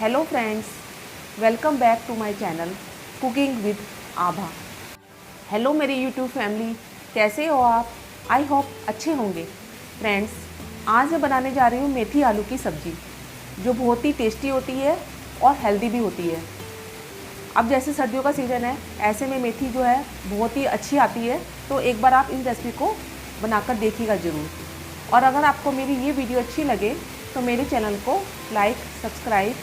Hello friends, welcome back to my channel cooking with Abha. Hello मेरी YouTube family, कैसे हो आप? आई होप अच्छे होंगे। फ्रेंड्स, आज मैं बनाने जा रही हूँ मेथी आलू की सब्ज़ी, जो बहुत ही टेस्टी होती है और हेल्दी भी होती है। अब जैसे सर्दियों का सीज़न है, ऐसे में मेथी जो है बहुत ही अच्छी आती है, तो एक बार आप इस रेसिपी को बनाकर देखिएगा ज़रूर। और अगर आपको मेरी ये वीडियो अच्छी लगे तो मेरे चैनल को लाइक, सब्सक्राइब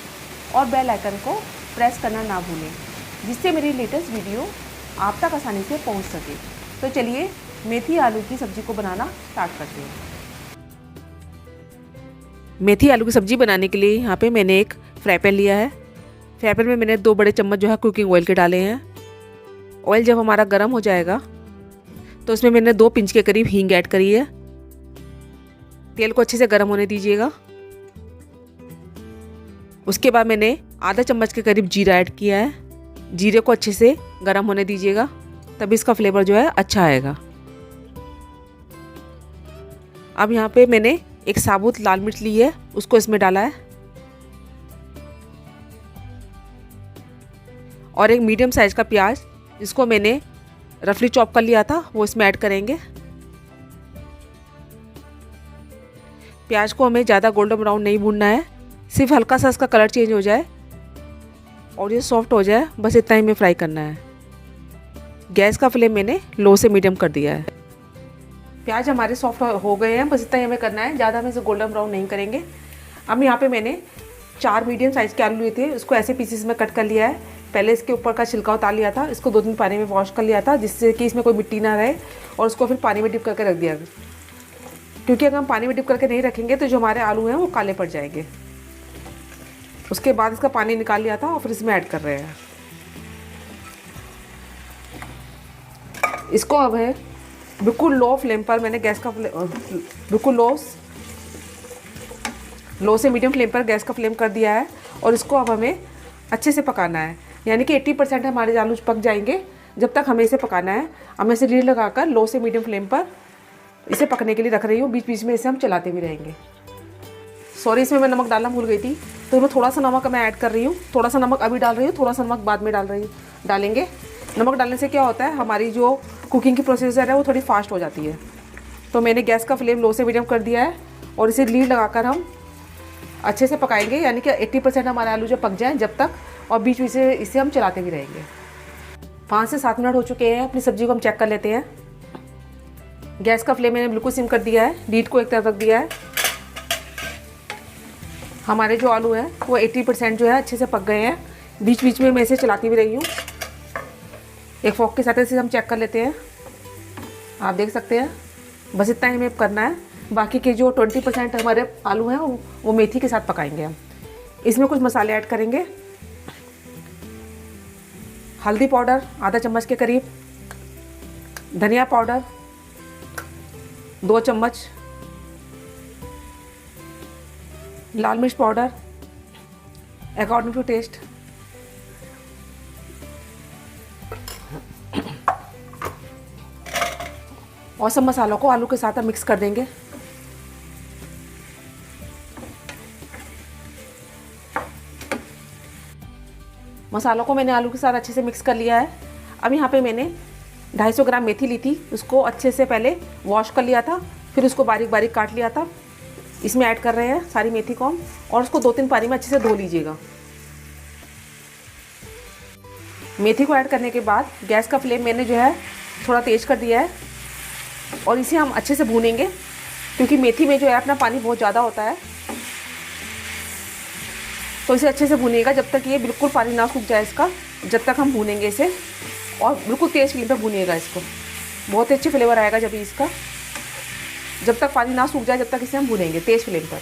और बेल आइकन को प्रेस करना ना भूलें, जिससे मेरी लेटेस्ट वीडियो आप तक आसानी से पहुंच सके। तो चलिए मेथी आलू की सब्ज़ी को बनाना स्टार्ट करते हैं। मेथी आलू की सब्ज़ी बनाने के लिए यहाँ पे मैंने एक फ्राई पैन लिया है। फ्राई पैन में मैंने 2 बड़े चम्मच जो है कुकिंग ऑयल के डाले हैं। ऑयल जब हमारा गर्म हो जाएगा तो उसमें मैंने 2 पिंच के करीब हींग ऐड करी है। तेल को अच्छे से गर्म होने दीजिएगा। उसके बाद मैंने आधा चम्मच के करीब जीरा ऐड किया है। जीरे को अच्छे से गर्म होने दीजिएगा, तभी इसका फ्लेवर जो है अच्छा आएगा। अब यहाँ पे मैंने एक साबुत लाल मिर्च ली है, उसको इसमें डाला है। और एक मीडियम साइज का प्याज, जिसको मैंने रफली चॉप कर लिया था, वो इसमें ऐड करेंगे। प्याज को हमें ज़्यादा गोल्डन ब्राउन नहीं भूनना है, सिर्फ हल्का सा इसका कलर चेंज हो जाए और ये सॉफ्ट हो जाए, बस इतना ही हमें फ्राई करना है। गैस का फ्लेम मैंने लो से मीडियम कर दिया है। प्याज हमारे सॉफ्ट हो गए हैं, बस इतना ही हमें करना है, ज़्यादा हम इसे गोल्डन ब्राउन नहीं करेंगे। अब यहाँ पे मैंने 4 मीडियम साइज़ के आलू लिए थे, उसको ऐसे पीसेस में कट कर लिया है। पहले इसके ऊपर का छिलका उतार लिया था, इसको 2 दिन पानी में वॉश कर लिया था, जिससे कि इसमें कोई मिट्टी ना रहे, और उसको फिर पानी में डिप करके रख दिया, क्योंकि अगर हम पानी में डिप करके नहीं रखेंगे तो जो हमारे आलू हैं वो काले पड़ जाएंगे। उसके बाद इसका पानी निकाल लिया था और फिर इसमें ऐड कर रहे हैं। इसको अब है बिल्कुल लो फ्लेम पर, मैंने गैस का बिल्कुल लो से मीडियम फ्लेम पर गैस का फ्लेम कर दिया है। और इसको अब हमें अच्छे से पकाना है, यानी कि 80% हमारे आलू पक जाएंगे, जब तक हमें इसे पकाना है। अब मैं इसे लीड लगाकर लो से मीडियम फ्लेम पर इसे पकने के लिए रख रही हूँ। बीच बीच में इसे हम चलाते भी रहेंगे। सॉरी, इसमें मैं नमक डालना भूल गई थी, तो मैं थोड़ा सा नमक मैं ऐड कर रही हूँ। थोड़ा सा नमक अभी डाल रही हूँ, थोड़ा सा नमक बाद में डालेंगे। नमक डालने से क्या होता है, हमारी जो कुकिंग की प्रोसीजर है वो थोड़ी फास्ट हो जाती है। तो मैंने गैस का फ्लेम लो से मीडियम कर दिया है और इसे लीड लगाकर हम अच्छे से पकाएंगे, यानी कि 80% हमारे आलू जो पक जाएँ जब तक, और बीच बीच से इसे हम चलाते भी रहेंगे। 5 से 7 मिनट हो चुके हैं। अपनी सब्ज़ी को हम चेक कर लेते हैं। गैस का फ्लेम मैंने बिल्कुल सिम कर दिया है, लीड को एक तरफ रख दिया है। हमारे जो आलू हैं वो 80% जो है अच्छे से पक गए हैं। बीच बीच में मैं इसे चलाती भी रही हूँ। एक फोक के साथ इसे हम चेक कर लेते हैं। आप देख सकते हैं, बस इतना ही हमें करना है। बाकी के जो 20% हमारे आलू हैं वो मेथी के साथ पकाएंगे हम। इसमें कुछ मसाले ऐड करेंगे। हल्दी पाउडर आधा चम्मच के करीब, धनिया पाउडर 2 चम्मच, लाल मिर्च पाउडर अकॉर्डिंग टू टेस्ट, और सब मसालों को आलू के साथ हम मिक्स कर देंगे। मसालों को मैंने आलू के साथ अच्छे से मिक्स कर लिया है। अब यहाँ पे मैंने 250 ग्राम मेथी ली थी, उसको अच्छे से पहले वॉश कर लिया था, फिर उसको बारीक बारीक काट लिया था। इसमें ऐड कर रहे हैं सारी मेथी को हम, और उसको 2-3 पानी में अच्छे से धो लीजिएगा। मेथी को ऐड करने के बाद गैस का फ्लेम मैंने जो है थोड़ा तेज़ कर दिया है, और इसे हम अच्छे से भूनेंगे, क्योंकि मेथी में जो है अपना पानी बहुत ज़्यादा होता है। तो इसे अच्छे से भूनिएगा जब तक ये बिल्कुल पानी ना सूख जाए इसका, जब तक हम भूनेंगे इसे। और बिल्कुल तेज़ फ्लेम पर भूनिएगा इसको, बहुत अच्छी फ्लेवर आएगा जब इसका। जब तक पानी ना सूख जाए जब तक इसे हम भूनेंगे तेज़ फ्लेम पर।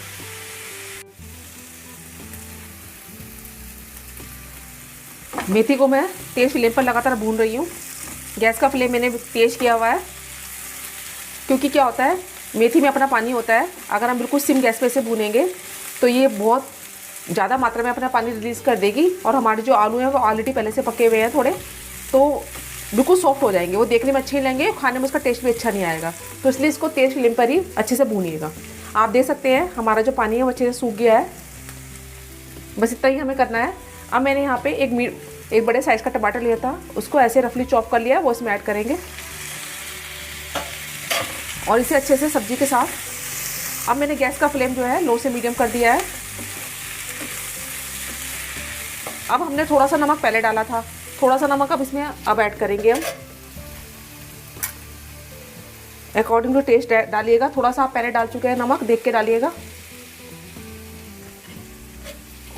मेथी को मैं तेज़ फ्लेम पर लगातार भून रही हूँ। गैस का फ्लेम मैंने तेज़ किया हुआ है, क्योंकि क्या होता है, मेथी में अपना पानी होता है। अगर हम बिल्कुल सिम गैस पे इसे भूनेंगे तो ये बहुत ज़्यादा मात्रा में अपना पानी रिलीज़ कर देगी, और हमारे जो आलू हैं वो ऑलरेडी पहले से पके हुए हैं थोड़े, तो बिल्कुल सॉफ्ट हो जाएंगे। वो देखने में अच्छे नहीं लगेंगे, खाने में उसका टेस्ट भी अच्छा नहीं आएगा। तो इसलिए इसको तेज़ फ्लेम पर ही अच्छे से भूनिएगा। आप देख सकते हैं हमारा जो पानी है वो अच्छे से सूख गया है। बस इतना ही हमें करना है। अब मैंने यहाँ पे एक बड़े साइज़ का टमाटर लिया था, उसको ऐसे रफली चॉप कर लिया, वो इसमें ऐड करेंगे और इसे अच्छे से सब्जी के साथ। अब मैंने गैस का फ्लेम जो है लो से मीडियम कर दिया है। अब हमने थोड़ा सा नमक पहले डाला था, थोड़ा सा नमक अब इसमें अब ऐड करेंगे हम। अकॉर्डिंग टू टेस्ट डालिएगा, थोड़ा सा आप पहले डाल चुके हैं नमक, देख के डालिएगा।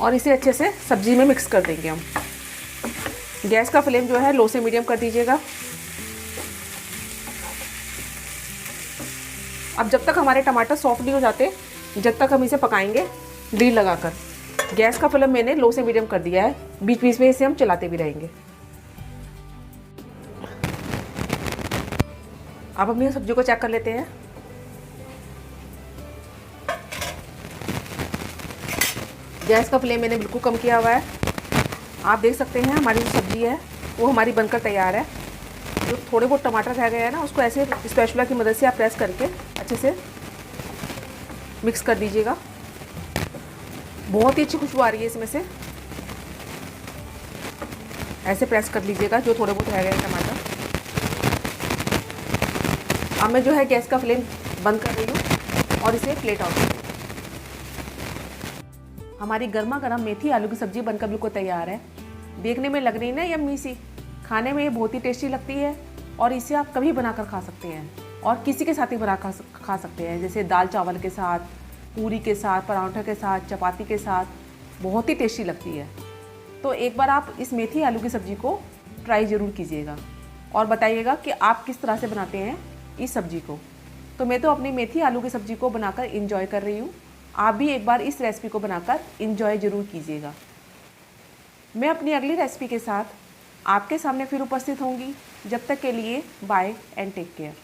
और इसे अच्छे से सब्जी में मिक्स कर देंगे हम। गैस का फ्लेम जो है लो से मीडियम कर दीजिएगा। अब जब तक हमारे टमाटर सॉफ्ट नहीं हो जाते, जब तक हम इसे पकाएंगे लीड लगाकर। गैस का फ्लेम मैंने लो से मीडियम कर दिया है, बीच बीच में इसे हम चलाते भी रहेंगे। अब हम ये सब्जी को चेक कर लेते हैं। गैस का फ्लेम मैंने बिल्कुल कम किया हुआ है। आप देख सकते हैं हमारी जो सब्ज़ी है वो हमारी बनकर तैयार है। जो थोड़े बहुत टमाटर रह गए हैं ना, उसको ऐसे स्पैचुला की मदद से आप प्रेस करके अच्छे से मिक्स कर दीजिएगा। बहुत ही अच्छी खुशबू आ रही है इसमें से। ऐसे प्रेस कर लीजिएगा जो थोड़े बहुत रह गए हैं टमाटर। अब मैं जो है गैस का फ्लेम बंद कर रही हूँ और इसे प्लेट आउट। हमारी गर्मा गर्म मेथी आलू की सब्ज़ी बनकर बिल्कुल तैयार है। देखने में लग रही ना यम्मी सी, खाने में ये बहुत ही टेस्टी लगती है। और इसे आप कभी बनाकर खा सकते हैं और किसी के साथ ही बना खा सकते हैं, जैसे दाल चावल के साथ, पूरी के साथ, पराठा के साथ, चपाती के साथ। बहुत ही टेस्टी लगती है। तो एक बार आप इस मेथी आलू की सब्ज़ी को ट्राई ज़रूर कीजिएगा और बताइएगा कि आप किस तरह से बनाते हैं इस सब्ज़ी को। तो मैं तो अपनी मेथी आलू की सब्ज़ी को बनाकर इंजॉय कर रही हूँ। आप भी एक बार इस रेसिपी को बनाकर इंजॉय ज़रूर कीजिएगा। मैं अपनी अगली रेसिपी के साथ आपके सामने फिर उपस्थित होंगी। जब तक के लिए बाय एंड टेक केयर।